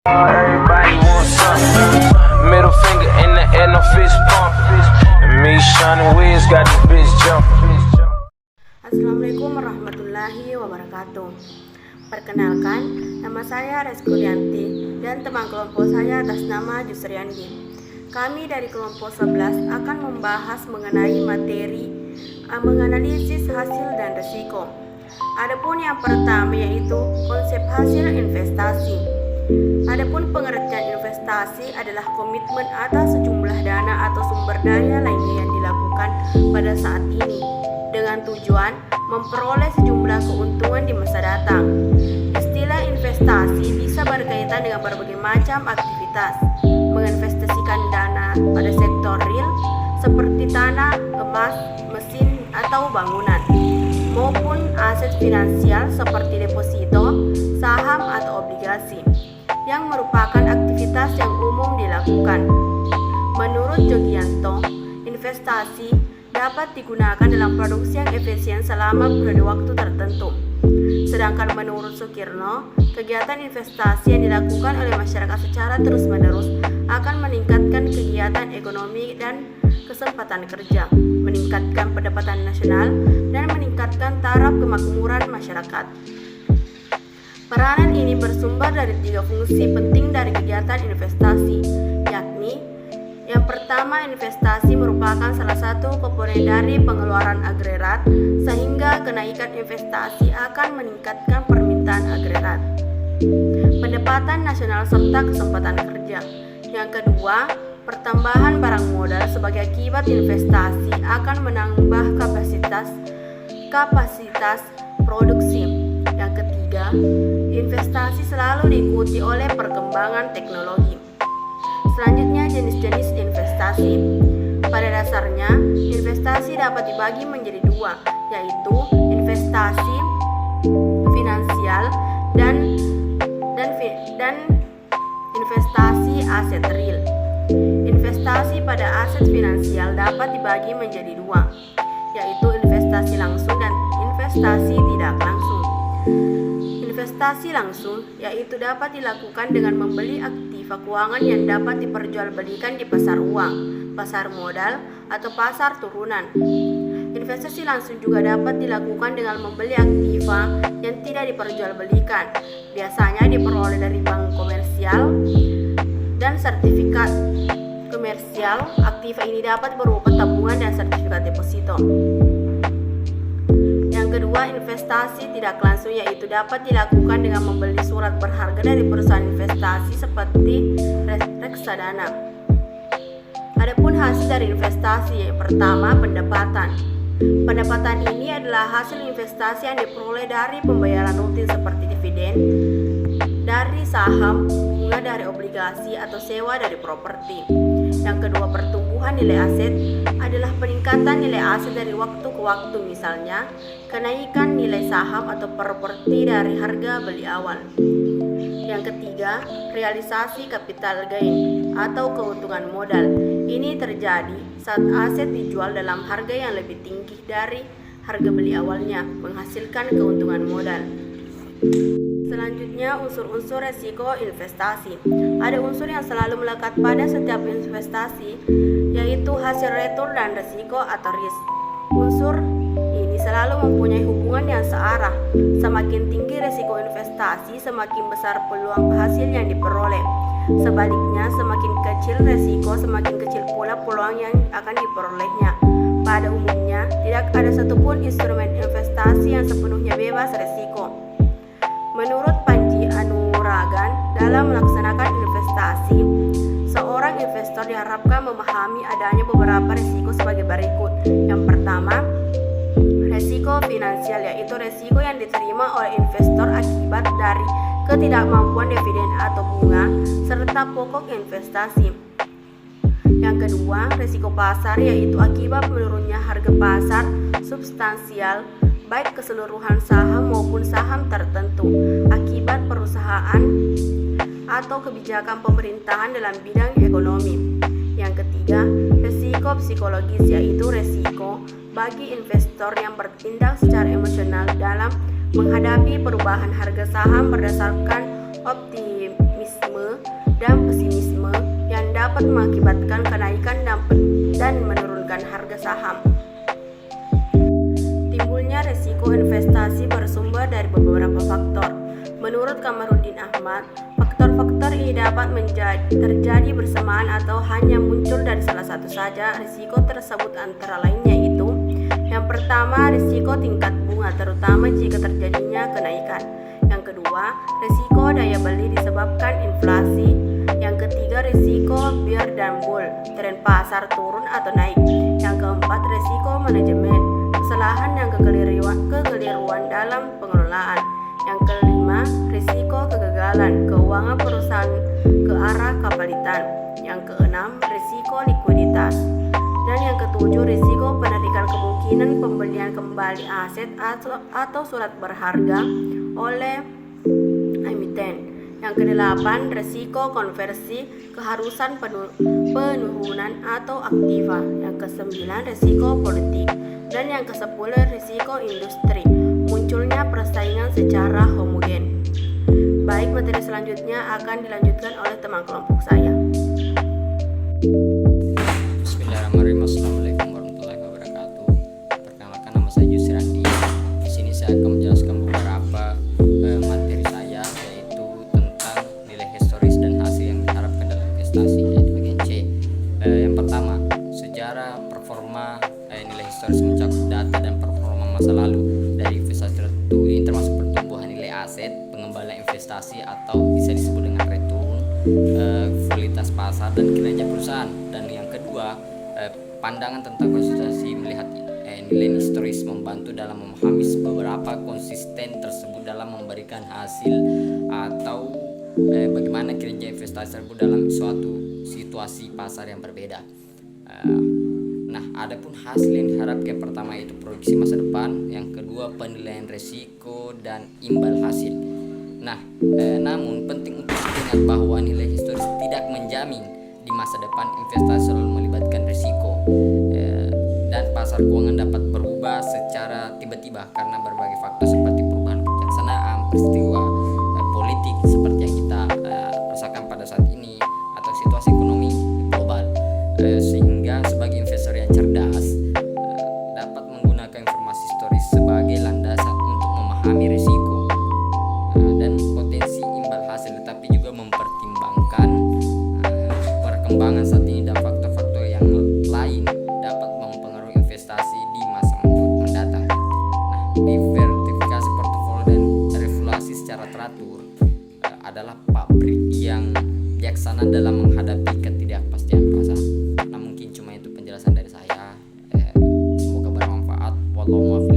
Everybody wants something. Middle finger in the air, no fist pump. And me, shining Wiz, got this bitch jumping. Assalamualaikum warahmatullahi wabarakatuh. Perkenalkan, nama saya Reskulianti dan teman kelompok saya atas nama Jusriandi. Kami dari kelompok 11 akan membahas mengenai materi menganalisis hasil dan risiko. Adapun yang pertama yaitu konsep hasil investasi. Adapun pengertian investasi adalah komitmen atas sejumlah dana atau sumber daya lainnya yang dilakukan pada saat ini dengan tujuan memperoleh sejumlah keuntungan di masa datang. Istilah investasi bisa berkaitan dengan berbagai macam aktivitas, menginvestasikan dana pada sektor real seperti tanah, emas, mesin, atau bangunan, maupun aset finansial seperti deposito, saham, atau obligasi, yang merupakan aktivitas yang umum dilakukan. Menurut Jogianto, investasi dapat digunakan dalam produksi yang efisien selama periode waktu tertentu. Sedangkan menurut Sukirno, kegiatan investasi yang dilakukan oleh masyarakat secara terus-menerus akan meningkatkan kegiatan ekonomi dan kesempatan kerja, meningkatkan pendapatan nasional, dan meningkatkan taraf kemakmuran masyarakat. Peranan ini bersumber dari 3 fungsi penting dari kegiatan investasi, yakni yang pertama, investasi merupakan salah satu komponen dari pengeluaran agregat, sehingga kenaikan investasi akan meningkatkan permintaan agregat, pendapatan nasional, serta kesempatan kerja. Yang kedua, pertambahan barang modal sebagai akibat investasi akan menambah kapasitas produksi. Yang ketiga, investasi selalu diikuti oleh perkembangan teknologi. Selanjutnya, jenis-jenis investasi. Pada dasarnya, investasi dapat dibagi menjadi 2, yaitu investasi finansial dan investasi aset real. Investasi pada aset finansial dapat dibagi menjadi 2, yaitu investasi langsung dan investasi tidak langsung. Investasi langsung yaitu dapat dilakukan dengan membeli aktiva keuangan yang dapat diperjualbelikan di pasar uang, pasar modal, atau pasar turunan. Investasi langsung juga dapat dilakukan dengan membeli aktiva yang tidak diperjualbelikan, biasanya diperoleh dari bank komersial dan sertifikat komersial. Aktiva ini dapat berupa tabungan dan sertifikat deposito. Kedua, investasi tidak langsung yaitu dapat dilakukan dengan membeli surat berharga dari perusahaan investasi seperti reksadana. Adapun hasil dari investasi, yang pertama, pendapatan. Pendapatan ini adalah hasil investasi yang diperoleh dari pembayaran rutin seperti dividen dari saham, bunga dari obligasi, atau sewa dari properti. Yang kedua, pertumbuhan nilai aset adalah peningkatan nilai aset dari waktu ke waktu, misalnya kenaikan nilai saham atau properti dari harga beli awal. Yang ketiga, realisasi capital gain atau keuntungan modal. Ini terjadi saat aset dijual dalam harga yang lebih tinggi dari harga beli awalnya, menghasilkan keuntungan modal. Selanjutnya, unsur-unsur resiko investasi. Ada unsur yang selalu melekat pada setiap investasi, yaitu hasil return dan resiko atau risk. Unsur ini selalu mempunyai hubungan yang searah. Semakin tinggi resiko investasi, semakin besar peluang hasil yang diperoleh. Sebaliknya, semakin kecil resiko, semakin kecil pula peluang yang akan diperolehnya. Pada umumnya, tidak ada satupun instrumen investasi yang sepenuhnya bebas resiko. Menurut Panji Anuragan, dalam melaksanakan investasi, seorang investor diharapkan memahami adanya beberapa risiko sebagai berikut. Yang pertama, risiko finansial, yaitu risiko yang diterima oleh investor akibat dari ketidakmampuan dividen atau bunga serta pokok investasi. Yang kedua, risiko pasar, yaitu akibat menurunnya harga pasar substansial baik keseluruhan saham maupun saham tertentu akibat perusahaan atau kebijakan pemerintahan dalam bidang ekonomi. Yang ketiga, risiko psikologis, yaitu risiko bagi investor yang bertindak secara emosional dalam menghadapi perubahan harga saham berdasarkan optimisme dapat mengakibatkan kenaikan dan menurunkan harga saham. Timbulnya risiko investasi bersumber dari beberapa faktor. Menurut Kamarudin Ahmad, faktor-faktor ini dapat terjadi bersamaan atau hanya muncul dari salah satu saja. Risiko tersebut antara lain yaitu: yang pertama, risiko tingkat bunga terutama jika terjadinya kenaikan. Yang kedua, risiko daya beli disebabkan inflasi. Yang ketiga, risiko bear dan bull, tren pasar turun atau naik. Yang keempat, risiko manajemen, kesalahan dan kekeliruan dalam pengelolaan. Yang kelima, risiko kegagalan keuangan perusahaan ke arah kapalitan. Yang keenam, risiko likuiditas. Dan yang ketujuh, risiko penarikan kemungkinan pembelian kembali aset atau surat berharga oleh emiten. Yang kedelapan, risiko konversi keharusan penurunan atau aktiva. Yang kesembilan, risiko politik. Dan yang kesepuluh, risiko industri, munculnya persaingan secara homogen. Baik, materi selanjutnya akan dilanjutkan oleh teman kelompok saya. Bismillahirrahmanirrahim. Assalamualaikum warahmatullahi wabarakatuh. Perkenalkan, nama saya Yusran. Di sini saya akan menjelaskan beberapa materi saya, yaitu tentang nilai historis dan hasil yang diharapkan dalam investasi, yaitu bagian C. Yang pertama, sejarah performa nilai historis mencakup data dan performa masa lalu dari investasi tertentu. Ini termasuk pertumbuhan nilai aset, pengembalian investasi atau bisa disebut dengan return, volatility pasar dan kinerja perusahaan. Dan yang kedua, pandangan tentang konsistensi melihat nilai historis membantu dalam memahami beberapa konsisten tersebut dalam memberikan hasil atau bagaimana kinerja investasi tersebut dalam suatu situasi pasar yang berbeda. Nah, adapun hasil yang diharapkan, pertama itu proyeksi masa depan, yang kedua penilaian risiko dan imbal hasil. Nah, namun penting untuk diingat bahwa nilai historis tidak menjamin di masa depan investasi selalu melibatkan risiko, dan pasar keuangan dapat berubah secara tiba-tiba karena berbagai faktor seperti perubahan kebijaksanaan, peristiwa politik seperti yang kita rasakan pada saat ini, atau situasi ekonomi global. Sehingga sebagai investor yang cerdas dapat menggunakan informasi historis sebagai landasan untuk memahami risiko dan potensi imbal hasil, tetapi juga mempertimbangkan perkembangan saat ini dan faktor-faktor yang lain dapat mempengaruhi investasi di masa mendatang. Nah, diversifikasi portofolio dan regulasi secara teratur adalah pabrik yang bijaksana dalam menghadapi ketidakpastian pasar. Nah, mungkin cuma itu penjelasan dari saya. Semoga bermanfaat. Wallahu a'lam.